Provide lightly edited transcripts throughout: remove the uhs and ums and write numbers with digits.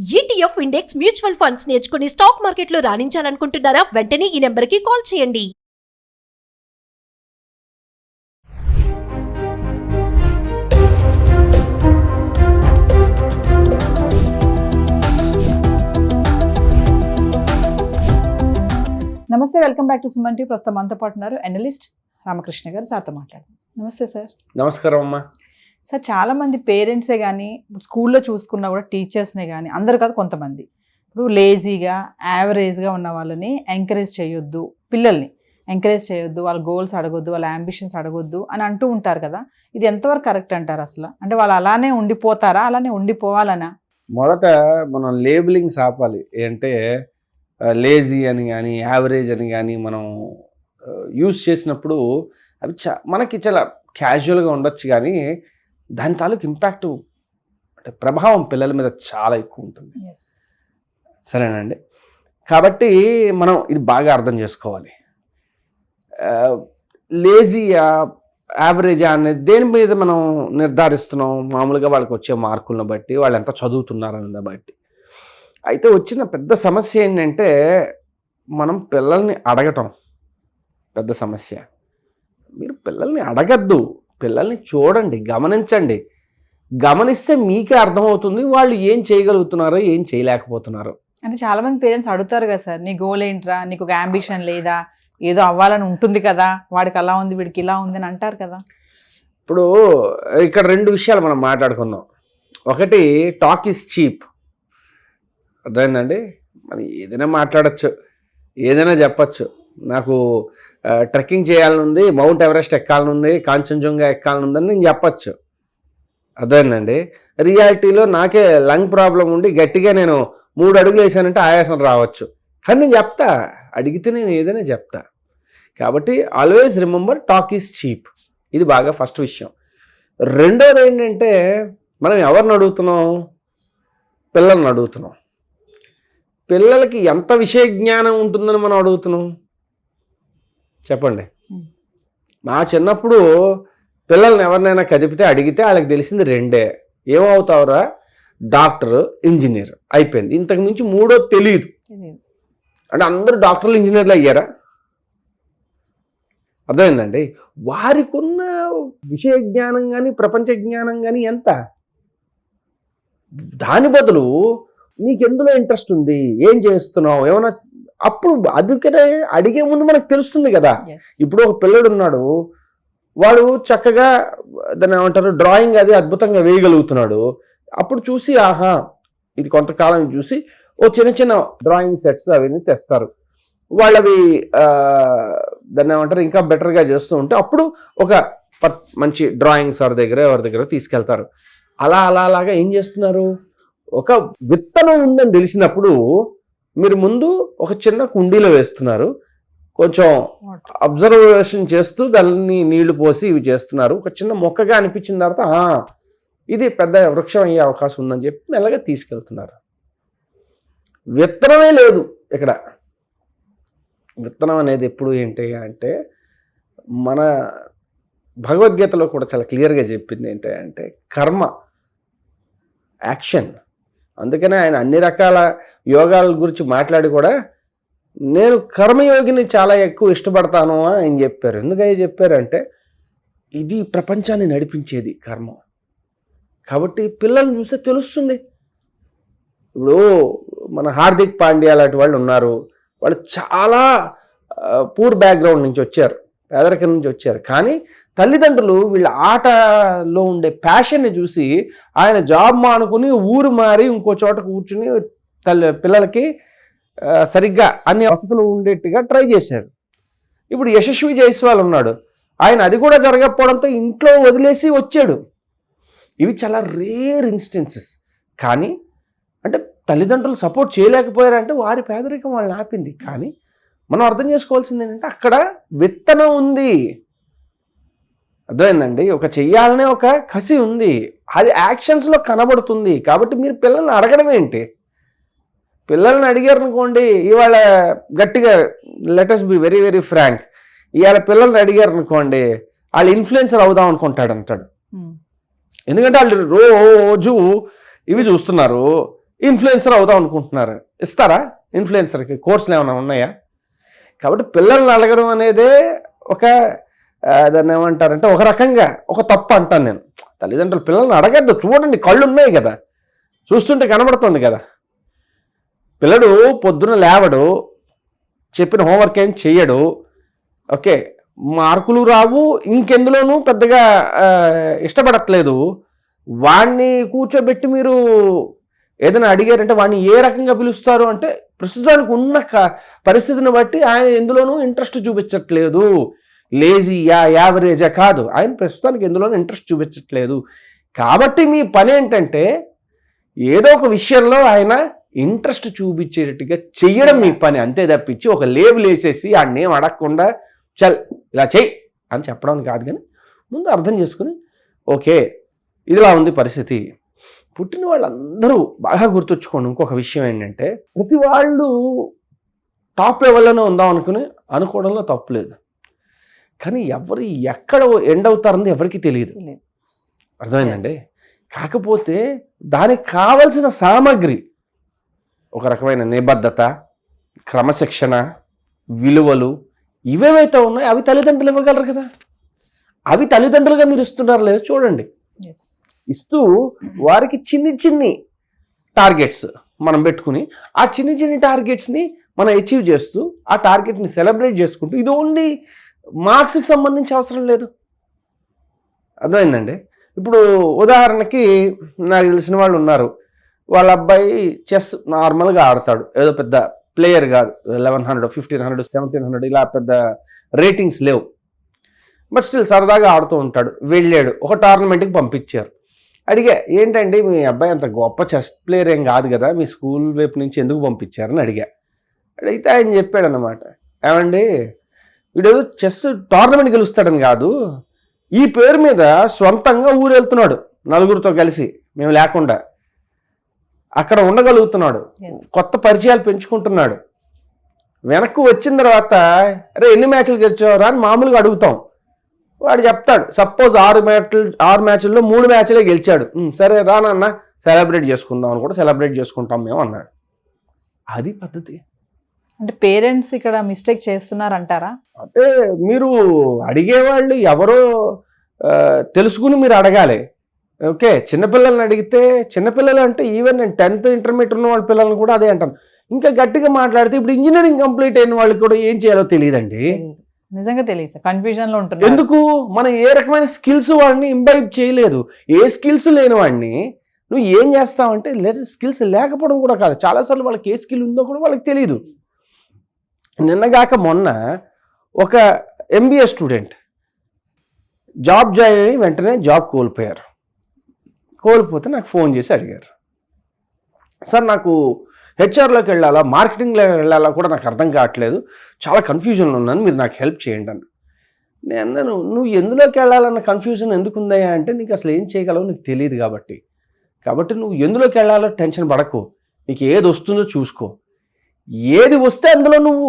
ETF index mutual funds నేర్చుకుని stock మార్కెట్లో రాణించాలనుకుంటున్నారా? వెంటనే ఈ నెంబర్కి కాల్ చేయండి. నమస్తే, welcome back to Suman TV. ప్రస్తుతం మనతో పాటు ఉన్నారు అనలిస్ట్ రామకృష్ణ గారు. సార్తో మాట్లాడదాం. నమస్తే సార్. నమస్కారం అమ్మా. సార్, చాలా మంది పేరెంట్సే కానీ స్కూల్లో చూసుకున్నా కూడా టీచర్స్నే కానీ అందరు కాదు, కొంతమంది ఇప్పుడు లేజీగా యావరేజ్గా ఉన్న వాళ్ళని ఎంకరేజ్ చేయొద్దు, పిల్లల్ని ఎంకరేజ్ చేయొద్దు, వాళ్ళ గోల్స్ అడగొద్దు, వాళ్ళ అంబిషన్స్ అడగొద్దు అని అంటూ ఉంటారు కదా. ఇది ఎంతవరకు కరెక్ట్ అంటారు అసలు? అంటే వాళ్ళు అలానే ఉండిపోతారా, అలానే ఉండిపోవాలనా? మొదట మనం లేబులింగ్స్ ఆపాలి. ఏంటంటే లేజీ అని కానీ యావరేజ్ అని కానీ మనం యూజ్ చేసినప్పుడు అవి మనకి చాలా క్యాజువల్గా ఉండొచ్చు, కానీ దాని తాలూకు ఇంపాక్ట్ అంటే ప్రభావం పిల్లల మీద చాలా ఎక్కువ ఉంటుంది. సరేనండి. కాబట్టి మనం ఇది బాగా అర్థం చేసుకోవాలి. లేజీయా యావరేజా అనేది దేని మీద మనం నిర్ధారిస్తున్నాం? మామూలుగా వాళ్ళకి వచ్చే మార్కులను బట్టి, వాళ్ళు ఎంత చదువుతున్నారని బట్టి. అయితే వచ్చిన పెద్ద సమస్య ఏంటంటే మనం పిల్లల్ని అడగటం పెద్ద సమస్య. మీరు పిల్లల్ని అడగద్దు, పిల్లల్ని చూడండి, గమనించండి. గమనిస్తే మీకే అర్థమవుతుంది వాళ్ళు ఏం చేయగలుగుతున్నారో ఏం చేయలేకపోతున్నారో. అంటే చాలా మంది పేరెంట్స్ అడుగుతారు కదా సార్, నీ గోల్ ఏంట్రా, నీకు ఒక అంబిషన్ లేదా, ఏదో అవ్వాలని ఉంటుంది కదా, వాడికి అలా ఉంది వీడికి ఇలా ఉంది అని అంటారు కదా. ఇప్పుడు ఇక్కడ రెండు విషయాలు మనం మాట్లాడుకుందాం. ఒకటి, టాక్ ఈజ్ చీప్. అర్థమైందండి. మనం ఏదైనా మాట్లాడచ్చు, ఏదైనా చెప్పచ్చు. నాకు ట్రెక్కింగ్ చేయాలని ఉంది, మౌంట్ ఎవరెస్ట్ ఎక్కాలని ఉంది, కాంచన్జంగా ఎక్కాలని ఉందని నేను చెప్పచ్చు. అర్థమైందండి. రియాలిటీలో నాకే లంగ్ ప్రాబ్లం ఉండి గట్టిగా నేను 3 అడుగులు వేసానంటే ఆయాసం రావచ్చు, కానీ నేను చెప్తా, అడిగితే నేను ఏదైనా చెప్తా. కాబట్టి always remember, talk is cheap. ఇది బాగా ఫస్ట్ విషయం. రెండోది ఏంటంటే మనం ఎవరిని అడుగుతున్నాం? పిల్లల్ని అడుగుతున్నాం. పిల్లలకి ఎంత విషయ జ్ఞానం ఉంటుందని మనం అడుగుతున్నాం చెప్పండి. మా చిన్నప్పుడు పిల్లల్ని ఎవరినైనా కదిపితే అడిగితే వాళ్ళకి తెలిసింది రెండే. ఏమవుతావురా? డాక్టర్, ఇంజనీర్, అయిపోయింది. ఇంతకు మించి మూడో తెలియదు. అంటే అందరూ డాక్టర్లు, ఇంజనీర్లు అయ్యారా? అర్థమైందండి. వారికి ఉన్న విషయ జ్ఞానం కానీ ప్రపంచ జ్ఞానం కానీ ఎంత? దాని బదులు నీకు ఎందులో ఇంట్రెస్ట్ ఉంది, ఏం చేస్తున్నావు, ఏమన్నా, అప్పుడు అందుకనే అడిగే ముందు మనకు తెలుస్తుంది కదా. ఇప్పుడు ఒక పిల్లడు ఉన్నాడు, వాడు చక్కగా దాన్ని ఏమంటారు, డ్రాయింగ్ అది అద్భుతంగా వేయగలుగుతున్నాడు. అప్పుడు చూసి ఆహా, ఇది కొంతకాలం చూసి ఓ చిన్న చిన్న డ్రాయింగ్ సెట్స్ అవన్నీ తెస్తారు. వాళ్ళవి దాన్ని ఏమంటారు, ఇంకా బెటర్గా చేస్తూ ఉంటే అప్పుడు ఒక మంచి డ్రాయింగ్ సార్ దగ్గర ఎవరి దగ్గర తీసుకెళ్తారు. అలాగా ఏం చేస్తున్నారు? ఒక విత్తనం ఉందని తెలిసినప్పుడు మీరు ముందు ఒక చిన్న కుండీలో వేస్తున్నారు, కొంచెం అబ్జర్వేషన్ చేస్తూ దాన్ని నీళ్లు పోసి ఇవి చేస్తున్నారు. ఒక చిన్న మొక్కగా అనిపించిన తర్వాత ఇది పెద్ద వృక్షం అయ్యే అవకాశం ఉందని చెప్పి మెల్లగా తీసుకెళ్తున్నారు. విత్తనమే లేదు ఇక్కడ. విత్తనం అనేది ఎప్పుడు ఏంటి అంటే, మన భగవద్గీతలో కూడా చాలా క్లియర్గా చెప్పింది ఏంటంటే కర్మ, యాక్షన్. అందుకనే ఆయన అన్ని రకాల యోగాల గురించి మాట్లాడి కూడా నేను కర్మయోగిని చాలా ఎక్కువ ఇష్టపడతాను అని ఆయన చెప్పారు. ఎందుకని చెప్పారంటే ఇది ప్రపంచాన్ని నడిపించేది కర్మ. కాబట్టి పిల్లల్ని చూస్తే తెలుస్తుంది. ఇప్పుడు మన హార్దిక్ పాండ్యా లాంటి వాళ్ళు ఉన్నారు, వాళ్ళు చాలా పూర్ బ్యాక్గ్రౌండ్ నుంచి వచ్చారు, పేదరికం నుంచి వచ్చారు. కానీ తల్లిదండ్రులు వీళ్ళ ఆటలో ఉండే ప్యాషన్ని చూసి ఆయన జాబ్ మానుకుని ఊరు మారి ఇంకో చోట కూర్చుని పిల్లలకి సరిగ్గా అన్ని వసతులు ఉండేట్టుగా ట్రై చేశారు. ఇప్పుడు యశస్వి జైస్వాల్ ఉన్నాడు, ఆయన అది కూడా జరగకపోవడంతో ఇంట్లో వదిలేసి వచ్చాడు. ఇవి చాలా రేర్ ఇన్స్టెన్సెస్. కానీ అంటే తల్లిదండ్రులు సపోర్ట్ చేయలేకపోయారంటే వారి పేదరికం వాళ్ళని ఆపింది. కానీ మనం అర్థం చేసుకోవాల్సింది ఏంటంటే అక్కడ విత్తనం ఉంది. అర్థమైందండి. ఒక చెయ్యాలనే ఒక కసి ఉంది, అది యాక్షన్స్లో కనబడుతుంది. కాబట్టి మీరు పిల్లల్ని అడగడం ఏంటి? పిల్లల్ని అడిగారు అనుకోండి, ఇవాళ గట్టిగా let us be very very frank, ఇవాళ పిల్లల్ని అడిగారు అనుకోండి, వాళ్ళు ఇన్ఫ్లుయెన్సర్ అవుదాం అనుకుంటాడు అంటాడు. ఎందుకంటే వాళ్ళు రోజు ఇవి చూస్తున్నారు, ఇన్ఫ్లుయెన్సర్ అవుదాం అనుకుంటున్నారు, ఇస్తారా? ఇన్ఫ్లుయెన్సర్కి కోర్సులు ఏమైనా ఉన్నాయా? కాబట్టి పిల్లల్ని అడగడం అనేదే ఒక దాన్ని ఏమంటారంటే ఒక రకంగా ఒక తప్పు అంటాను నేను. తల్లిదండ్రులు పిల్లల్ని అడగద్దు. చూడండి, కళ్ళు ఉన్నాయి కదా, చూస్తుంటే కనబడుతుంది కదా. పిల్లడు పొద్దున లేవడు, చెప్పిన హోంవర్క్ ఏం చెయ్యడు, ఓకే, మార్కులు రావు, ఇంకెందులోనూ పెద్దగా ఇష్టపడట్లేదు. వాడిని కూర్చోబెట్టి మీరు ఏదైనా అడిగారంటే వాడిని ఏ రకంగా పిలుస్తారు అంటే ప్రస్తుతానికి ఉన్న పరిస్థితిని బట్టి ఆయన ఎందులోనూ ఇంట్రెస్ట్ చూపించట్లేదు. లేజీయా, యావరేజా కాదు, ఆయన ప్రస్తుతానికి ఎందులోనూ ఇంట్రెస్ట్ చూపించట్లేదు. కాబట్టి మీ పని ఏంటంటే ఏదో ఒక విషయంలో ఆయన ఇంట్రెస్ట్ చూపించేటట్టుగా చెయ్యడం మీ పని, అంతే తప్పించి ఒక లేబుల్ వేసేసి ఆడిని ఏం అడగకుండా చల్ ఇలా చెయ్యి అని చెప్పడం కాదు. కానీ ముందు అర్థం చేసుకుని ఓకే ఇదిలా ఉంది పరిస్థితి. పుట్టిన వాళ్ళందరూ బాగా గుర్తుంచుకోండి. ఇంకొక విషయం ఏంటంటే ప్రతి వాళ్ళు టాప్ లెవెల్లోనే ఉందాం అనుకోవడంలో తప్పులేదు. కానీ ఎవరు ఎక్కడ ఎండ్ అవుతారని ఎవరికి తెలియదు, అర్థమైందండి? కాకపోతే దానికి కావలసిన సామగ్రి, ఒక రకమైన నిబద్ధత, క్రమశిక్షణ, విలువలు ఇవేవైతే ఉన్నాయో అవి తల్లిదండ్రులు ఇవ్వగలరు కదా. అవి తల్లిదండ్రులుగా మీరు ఇస్తున్నారు లేదు చూడండి. ఇస్తూ వారికి చిన్ని టార్గెట్స్ మనం పెట్టుకుని ఆ చిన్ని టార్గెట్స్ని మనం అచీవ్ చేస్తూ ఆ టార్గెట్ని సెలబ్రేట్ చేసుకుంటూ, ఇది ఓన్లీ మార్క్స్కి సంబంధించి అవసరం లేదు, అర్థమైందండి? ఇప్పుడు ఉదాహరణకి నాకు తెలిసిన వాళ్ళు ఉన్నారు, వాళ్ళ అబ్బాయి చెస్ నార్మల్గా ఆడతాడు, ఏదో పెద్ద ప్లేయర్ కాదు, 1100, 1500, 1700 ఇలా పెద్ద రేటింగ్స్ లేవు, బట్ స్టిల్ సరదాగా ఆడుతూ ఉంటాడు. వెళ్ళాడు, ఒక టోర్నమెంట్కి పంపించారు. అడిగా, ఏంటండి మీ అబ్బాయి అంత గొప్ప చెస్ ప్లేయర్ ఏం కాదు కదా, మీ స్కూల్ వైపు నుంచి ఎందుకు పంపించారని అడిగా. అడిగితే ఆయన చెప్పాడు అన్నమాట, ఏమండి వీడేదో చెస్ టోర్నమెంట్ గెలుస్తాడని కాదు, ఈ పేరు మీద సొంతంగా ఊరు వెళ్తున్నాడు నలుగురితో కలిసి, మేము లేకుండా అక్కడ ఉండగలుగుతున్నాడు, కొత్త పరిచయాలు పెంచుకుంటున్నాడు. వెనక్కు వచ్చిన తర్వాత అరే ఎన్ని మ్యాచ్లు గెలిచావురా అని మామూలుగా అడుగుతాం. వాడు చెప్తాడు, సపోజ్ 6 మ్యాచ్ల్లో 3 మ్యాచ్లే గెలిచాడు, సరే రానన్న సెలబ్రేట్ చేసుకుందాం అని కూడా సెలబ్రేట్ చేసుకుంటాం మేము అన్నాడు. అది పద్ధతి. అంటే పేరెంట్స్ ఇక్కడ మిస్టేక్ చేస్తున్నారంటారా? అంటే మీరు అడిగేవాళ్ళు ఎవరో తెలుసుకుని మీరు అడగాలి. ఓకే, చిన్నపిల్లల్ని అడిగితే, చిన్నపిల్లలు అంటే ఈవెన్ నేను 10th ఇంటర్మీడియట్ ఉన్న వాళ్ళ పిల్లల్ని కూడా అదే అంటాను. ఇంకా గట్టిగా మాట్లాడితే ఇప్పుడు ఇంజనీరింగ్ కంప్లీట్ అయిన వాళ్ళకి కూడా ఏం చేయాలో తెలియదండి. నిజంగా తెలియదు, కన్ఫ్యూజన్ లో ఉంటుంది. ఎందుకు? మనం ఏ రకమైన స్కిల్స్ వాడిని ఇంబైబ్ చేయలేదు. ఏ స్కిల్స్ లేని వాడిని నువ్వు ఏం చేస్తావంటే, లేదా స్కిల్స్ లేకపోవడం కూడా కాదు, చాలాసార్లు వాళ్ళకి ఏ స్కిల్ ఉందో కూడా వాళ్ళకి తెలియదు. నిన్నగాక మొన్న ఒక MBA స్టూడెంట్ జాబ్ జాయిన్ అయ్యి వెంటనే జాబ్ కోల్పోతే నాకు ఫోన్ చేసి అడిగారు, సార్ నాకు హెచ్ఆర్లోకి వెళ్ళాలా, మార్కెటింగ్లోకి వెళ్ళాలా కూడా నాకు అర్థం కావట్లేదు, చాలా కన్ఫ్యూజన్లో ఉన్నాను, మీరు నాకు హెల్ప్ చేయండి అని. నేను అన్నాను, నువ్వు ఎందులోకి వెళ్ళాలన్న కన్ఫ్యూజన్ ఎందుకు ఉందయ్యా అంటే, నీకు అసలు ఏం చేయగలవో నీకు తెలియదు కాబట్టి నువ్వు ఎందులోకి వెళ్ళాలో టెన్షన్ పడకు, నీకు ఏది వస్తుందో చూసుకో, ఏది వస్తే అందులో నువ్వు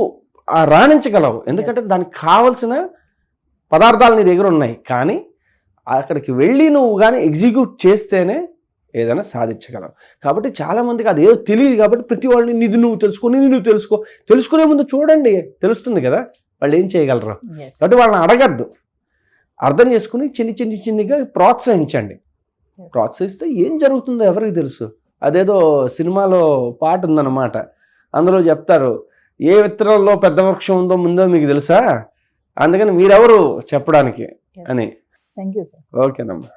రాణించగలవు. ఎందుకంటే దానికి కావాల్సిన పదార్థాలు నీ దగ్గర ఉన్నాయి, కానీ అక్కడికి వెళ్ళి నువ్వు కానీ ఎగ్జిక్యూట్ చేస్తేనే ఏదైనా సాధించగలవు. కాబట్టి చాలామందికి అదేదో తెలియదు. కాబట్టి ప్రతి వాళ్ళని నిధి నువ్వు తెలుసుకునే ముందు చూడండి, తెలుస్తుంది కదా వాళ్ళు ఏం చేయగలరు. కాబట్టి వాళ్ళని అడగద్దు, అర్థం చేసుకుని చిన్నిగా ప్రోత్సహించండి. ప్రోత్సహిస్తే ఏం జరుగుతుందో ఎవరికి తెలుసు. అదేదో సినిమాలో పాట ఉందన్నమాట, అందులో చెప్తారు, ఏ విత్తనంలో పెద్ద వృక్షం ఉందో ముందో మీకు తెలుసా, అందుకని మీరెవరు చెప్పడానికి అని. Thank you sir. ఓకేనమ్మా.